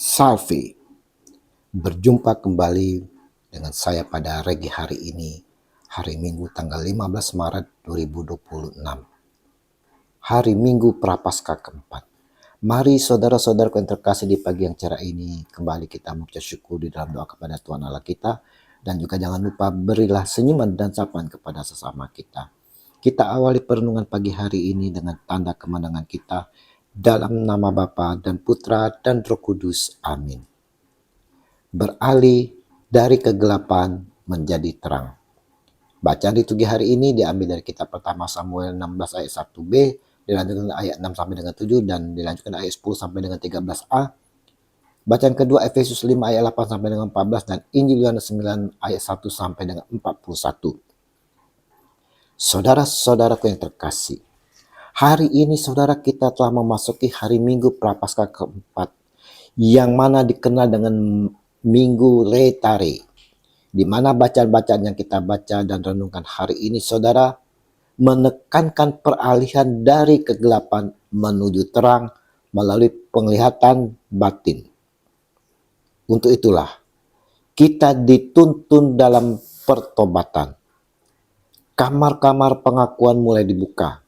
Salve, berjumpa kembali dengan saya pada Regi hari ini, hari Minggu tanggal 15 Maret 2026. Hari Minggu Prapaskah keempat. Mari saudara-saudaraku yang terkasih di pagi yang cerah ini, kembali kita mengucap syukur di dalam doa kepada Tuhan Allah kita. Dan juga jangan lupa berilah senyuman dan sapaan kepada sesama kita. Kita awali perenungan pagi hari ini dengan tanda kemenangan kita dalam nama Bapa dan Putra dan Roh Kudus. Amin. Beralih dari kegelapan menjadi terang. Bacaan liturgi hari ini diambil dari kitab pertama Samuel 16 ayat 1b, dilanjutkan ayat 6 sampai dengan 7, dan dilanjutkan ayat 10 sampai dengan 13a. Bacaan kedua Efesus 5 ayat 8 sampai dengan 14, dan Injil Yohanes 9 ayat 1 sampai dengan 41. Saudara-saudaraku yang terkasih, hari ini saudara kita telah memasuki hari Minggu Prapaskah keempat, yang mana dikenal dengan Minggu Letare, di mana bacaan-bacaan yang kita baca dan renungkan hari ini saudara menekankan peralihan dari kegelapan menuju terang melalui penglihatan batin. Untuk itulah kita dituntun dalam pertobatan. Kamar-kamar pengakuan mulai dibuka,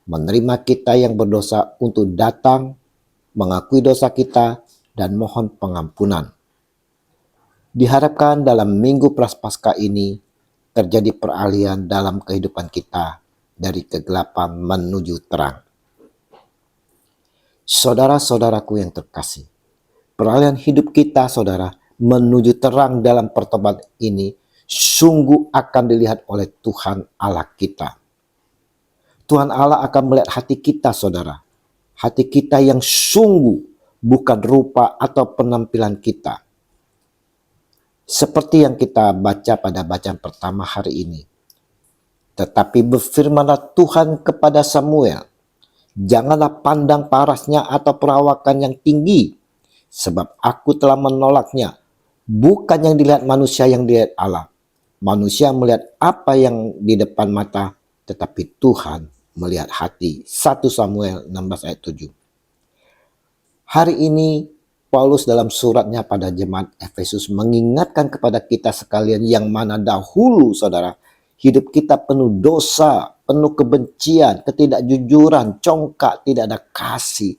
menerima kita yang berdosa untuk datang, mengakui dosa kita, dan mohon pengampunan. Diharapkan dalam Minggu Prapaskah ini terjadi peralihan dalam kehidupan kita dari kegelapan menuju terang. Saudara-saudaraku yang terkasih, peralihan hidup kita saudara menuju terang dalam pertobatan ini sungguh akan dilihat oleh Tuhan Allah kita. Tuhan Allah akan melihat hati kita saudara. Hati kita yang sungguh, bukan rupa atau penampilan kita. Seperti yang kita baca pada bacaan pertama hari ini. Tetapi berfirmanlah Tuhan kepada Samuel, janganlah pandang parasnya atau perawakan yang tinggi, sebab aku telah menolaknya. Bukan yang dilihat manusia yang dilihat Allah. Manusia melihat apa yang di depan mata, tetapi Tuhan melihat hati. 1 Samuel 16 ayat 7. Hari ini Paulus dalam suratnya pada jemaat Efesus mengingatkan kepada kita sekalian yang mana dahulu saudara hidup kita penuh dosa, penuh kebencian, ketidakjujuran, congkak, tidak ada kasih.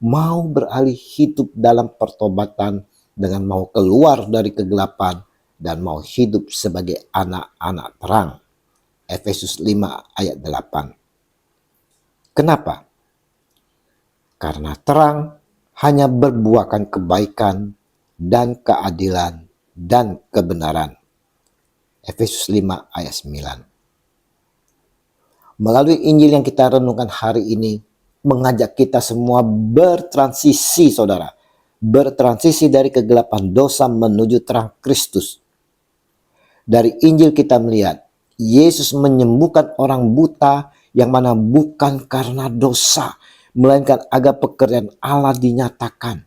Mau beralih hidup dalam pertobatan dengan mau keluar dari kegelapan dan mau hidup sebagai anak-anak terang. Efesus 5 ayat 8. Kenapa? Karena terang hanya berbuahkan kebaikan dan keadilan dan kebenaran. Efesus 5 ayat 9. Melalui Injil yang kita renungkan hari ini mengajak kita semua bertransisi saudara. Bertransisi dari kegelapan dosa menuju terang Kristus. Dari Injil kita melihat Yesus menyembuhkan orang buta yang mana bukan karena dosa, melainkan agar pekerjaan Allah dinyatakan.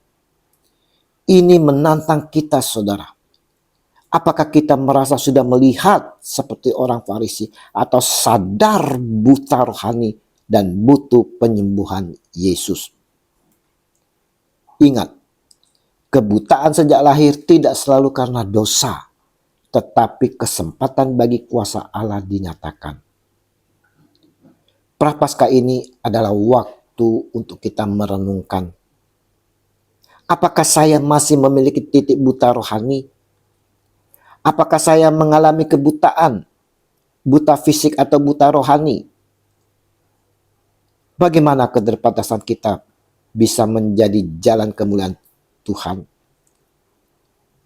Ini menantang kita saudara. Apakah kita merasa sudah melihat seperti orang Farisi atau sadar buta rohani dan butuh penyembuhan Yesus? Ingat, kebutaan sejak lahir tidak selalu karena dosa, tetapi kesempatan bagi kuasa Allah dinyatakan. Prapaskah ini adalah waktu untuk kita merenungkan. Apakah saya masih memiliki titik buta rohani? Apakah saya mengalami kebutaan, buta fisik atau buta rohani? Bagaimana keterbatasan kita bisa menjadi jalan kemuliaan Tuhan?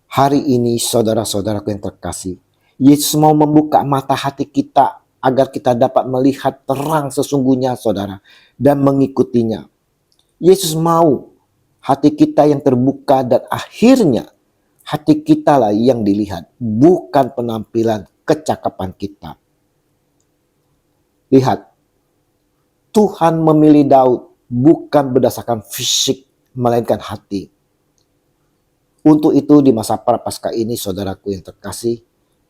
Hari ini saudara-saudaraku yang terkasih, Yesus mau membuka mata hati kita agar kita dapat melihat terang sesungguhnya saudara dan mengikutinya. Yesus mau hati kita yang terbuka dan akhirnya hati kita lah yang dilihat, bukan penampilan kecakapan kita. Lihat, Tuhan memilih Daud bukan berdasarkan fisik, melainkan hati. Untuk itu di masa Prapaskah ini saudaraku yang terkasih,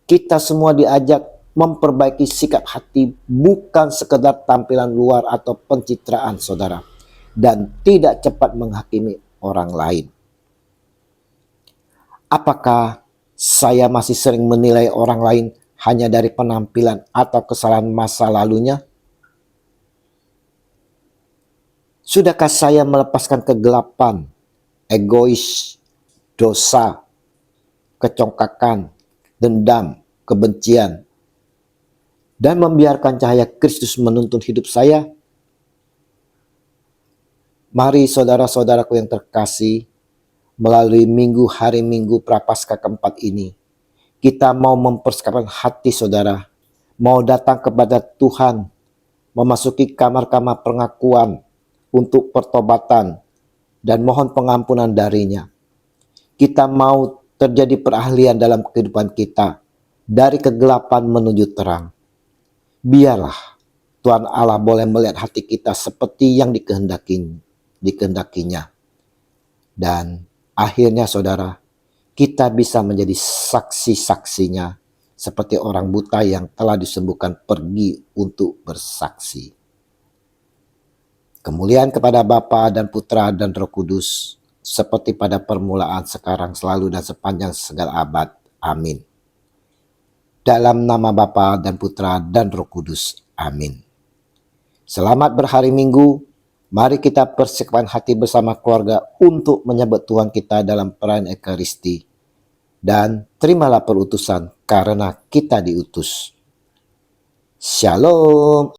kita semua diajak memperbaiki sikap hati bukan sekedar tampilan luar atau pencitraan saudara. Dan tidak cepat menghakimi orang lain. Apakah saya masih sering menilai orang lain hanya dari penampilan atau kesalahan masa lalunya? Sudahkah saya melepaskan kegelapan, egois, dosa, kecongkakan, dendam, kebencian, dan membiarkan cahaya Kristus menuntun hidup saya? Mari saudara-saudaraku yang terkasih, melalui hari Minggu Prapaskah keempat ini, kita mau mempersiapkan hati saudara, mau datang kepada Tuhan, memasuki kamar-kamar pengakuan untuk pertobatan dan mohon pengampunan darinya. Kita mau terjadi perahlian dalam kehidupan kita, dari kegelapan menuju terang. Biarlah Tuhan Allah boleh melihat hati kita seperti yang dikehendakinya. Dan akhirnya saudara, kita bisa menjadi saksi-saksinya seperti orang buta yang telah disembuhkan pergi untuk bersaksi. Kemuliaan kepada Bapa dan Putra dan Roh Kudus, seperti pada permulaan, sekarang, selalu, dan sepanjang segala abad. Amin. Dalam nama Bapa dan Putra dan Roh Kudus. Amin. Selamat berhari Minggu. Mari kita persiapkan hati bersama keluarga untuk menyambut Tuhan kita dalam perayaan Ekaristi. Dan terimalah perutusan karena kita diutus. Shalom.